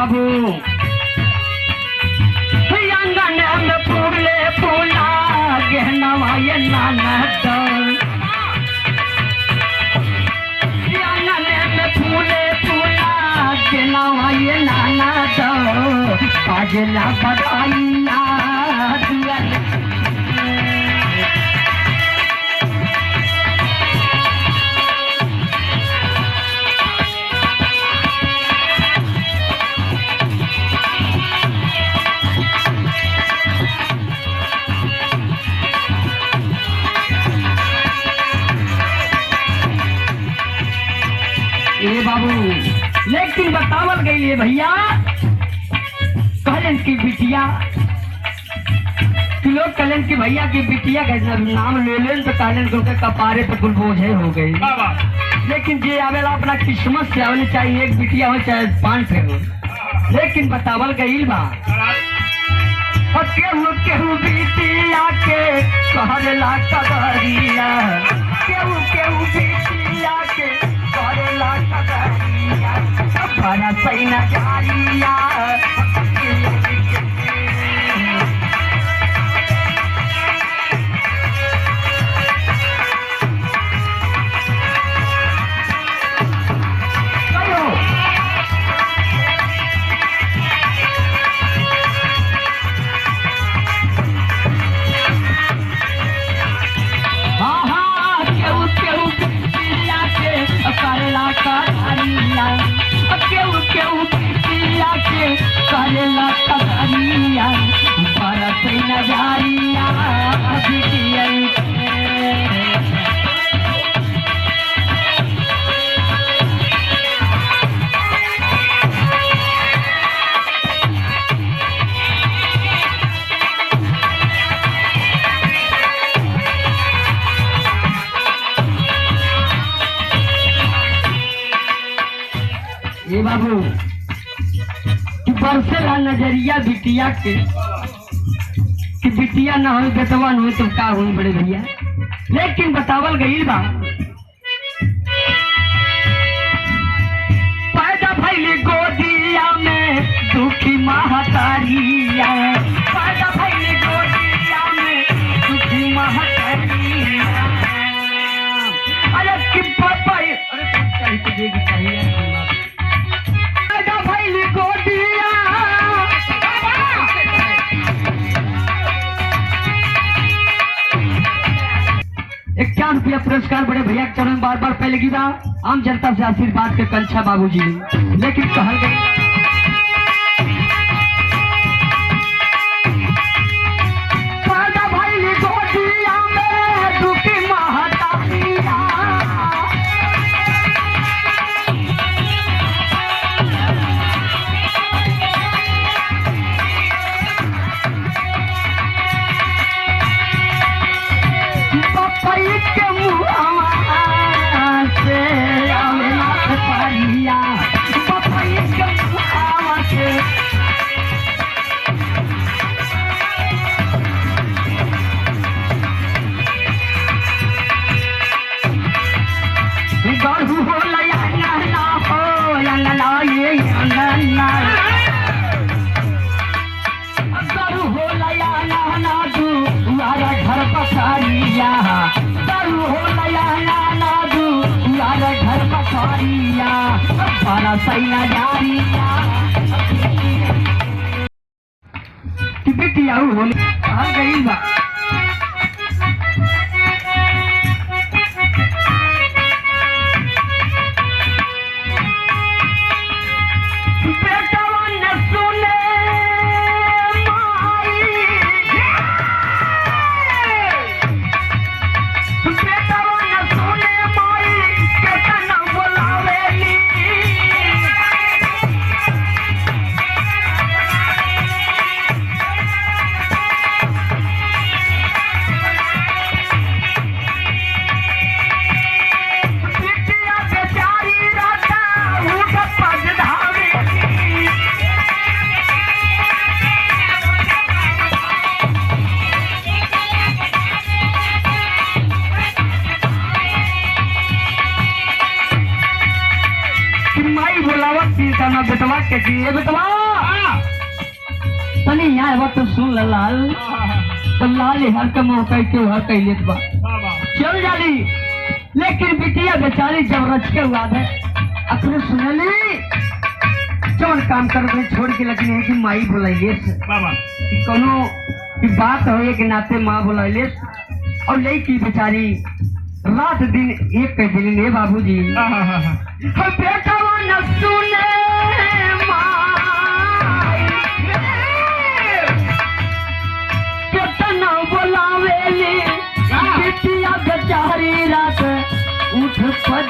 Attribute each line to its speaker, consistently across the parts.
Speaker 1: बाबू अंगन में फूले फूला गहनवा ये नानद अंगन में फूले फूला गहनवा ये नानद बाजला बधाइया ये बाबू। लेकिन बतावल गई है भैया कहलन की बिटिया लोग कहलन की भैया की बिटिया का नाम ले लेन तो कहलन के कपारे पे कुल बोझे हो गई। लेकिन जे आवेला अपना किस्मत से आवेले, चाहे एक बिटिया हो चाहे 5 हो। लेकिन बतावल गई बा केहू केहू बिटिया के कहला कदरिया केहू केहू बिटिया के कहला कदरिया बड़ा सही नजारिया ये बाबू कि बरसेला नजरिया बिटिया के कि बिटिया ना हो बेटवा न हो तो का हो बड़े भैया। लेकिन बतावल गई बा पैदा भइली गोदिया में दुखी महतारिया पैदा भइली गोदिया में दुखी महतारिया अरे कि पापा अरे चाहिए तो देगी चाहिए ₹51 पुरस्कार बड़े भैया के चरण बार बार पहले गिरा आम जनता से आशीर्वाद के कंछा बाबूजी ने। लेकिन कहल गई बिटिया गई बा बेटवा के बेटवा बढ़िया है तो सुन ल लाल तो लाल हर के मुँह कह के हर कह लेत बा चल जाली। लेकिन बिटिया बेचारी जब रच के हुआ है अपने सुनली जौन काम कर रहे छोड़ के लगी है कि माई बुलाइले कोनो की बात हो कि नाते माँ बुलाइले और ले की बेचारी रात दिन एक कह दिली बाबूजी बेटा न सुने कितना बोलावेली बिटिया बेचारी रात उठ पद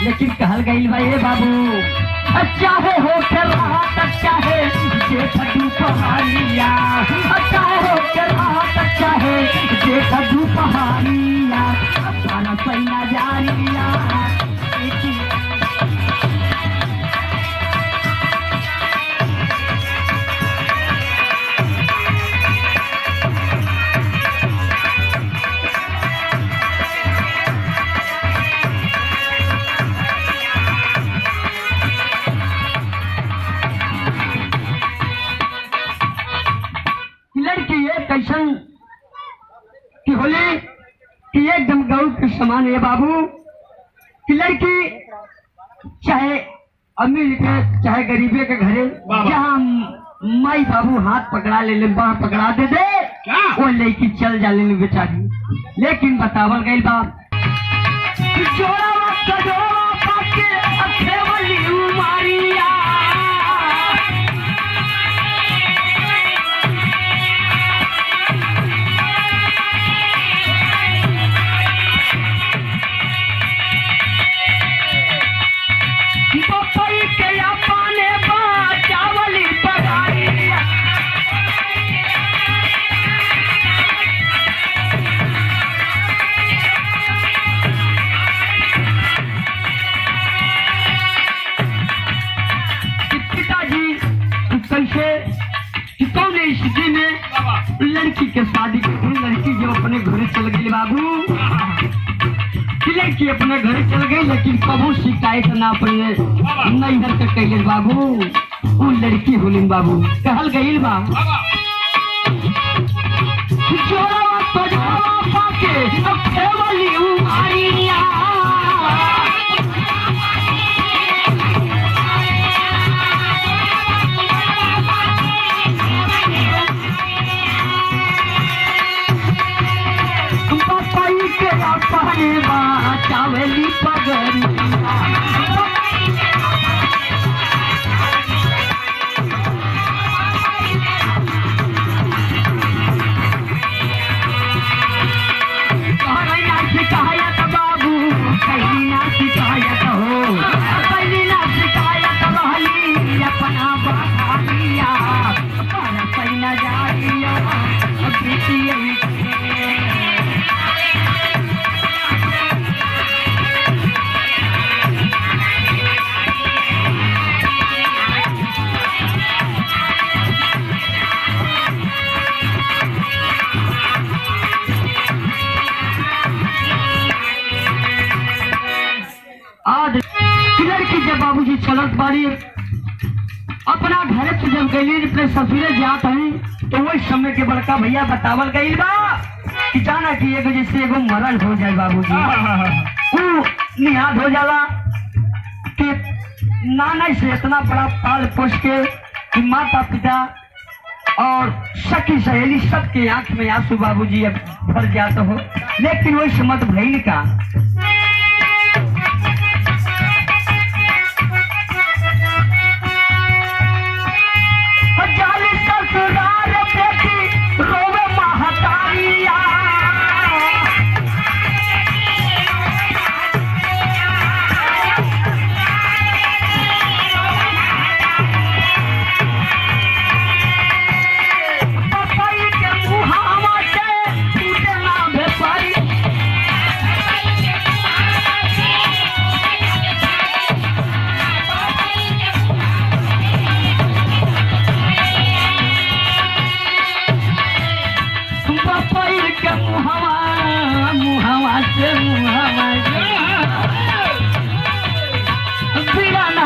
Speaker 1: लेकिन कहल गई भाई बाबू चाहे हो के रात चाहे जेठ दुपहरिया चाहे हो के रात चाहे जेठ दुपहरिया अपना सैया जानिया कैसन की होली कि एकदम गौ के समान है बाबू कि लड़की चाहे अमीर के चाहे गरीबे के घरे जहाँ माई बाबू हाथ पकड़ा ले बाह पकड़ा दे वो लड़की चल जा ले बेचारी। लेकिन बतावल गई बात स्थिति में लड़की के शादी की लड़की जो अपने घर चल गई बाबू लड़की अपने घर चल गई लेकिन कबू शिकायत ना अपने नैहर के कैले बाबू वो लड़की होली बाबू कहल गई बा चावली पगड़ी शिकायत बाबू कहीं ना शिकायत हो कहीं ना शिकायत रहली अपना बहालिया कहीं ना जाइयो बाबूजी चलत बारी अपना घर से जब गई अपने ससुरे जात है तो वही समय के बड़का भैया बतावल गई बा कि जाना कि एगो जैसे एगो मरण हो जाए बाबूजी वो निहाद हो जाला कि नाना से इतना बड़ा पाल पोस के कि माता पिता और सखी सहेली सबके आंख में आंसू बाबूजी अब भर जाता हो। लेकिन वही समझ भैल का बिना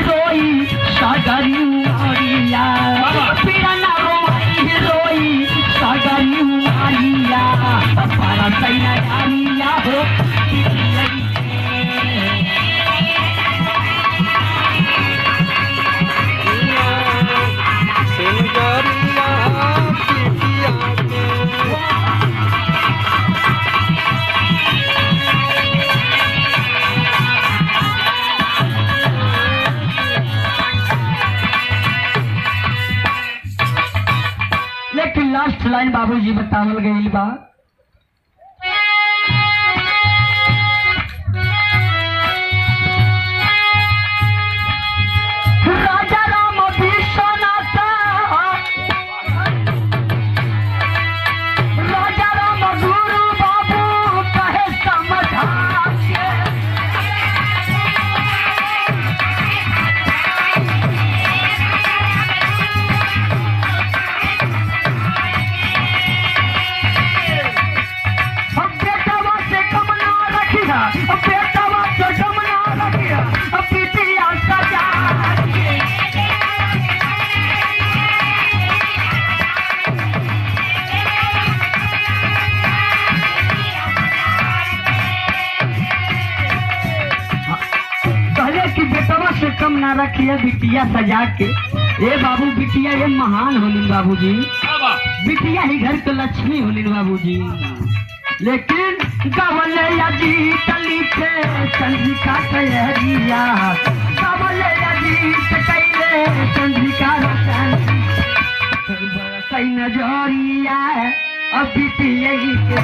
Speaker 1: रोई सागरी लास्ट लाइन बाबूजी बतावल गई बा। राजा राम विश्वनाथ, राजा राम गुरु बाबू कहे समझा के। बेटवा से कम ना रखिया, बेटवा से कम ना रखिया, बिटिया सजा के। कहले कि बेटवा से कम ना रखिए, बिटिया सजा के। ए बाबू बिटिया ये महान होलिन बाबूजी, बिटिया ही घर के लक्ष्मी होलिन बाबूजी। लेकिन गवले अजीत लिखे चंद्रिका कयरिया, गवले अजीत कैले चंद्रिका रोशन बरसई नजरिया अब बिटिया ही के।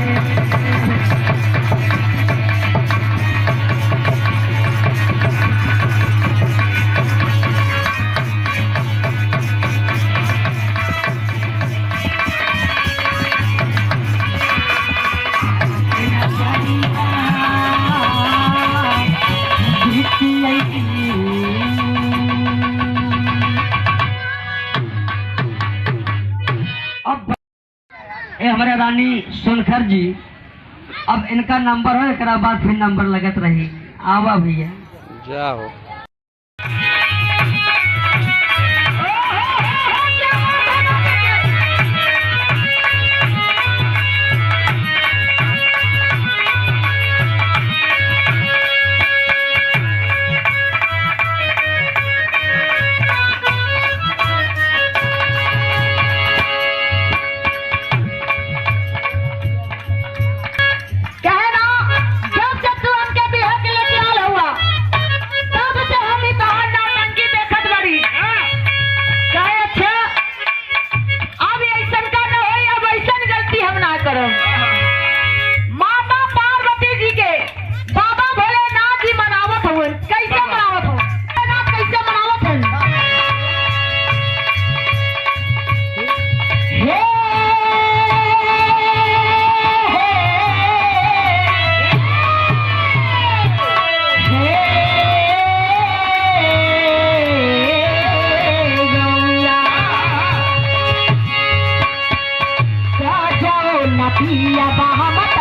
Speaker 1: अब ए हमारे रानी सोनखर जी, अब इनका नंबर हो, एक बाद फिर नंबर लगत रही। आवा भैया
Speaker 2: जाओ।
Speaker 3: माता पार्वती जी के बाबा भोलेनाथ जी मनावत हुए। कैसे मनावत हो? कैसे मनावत है? पिया बाहमत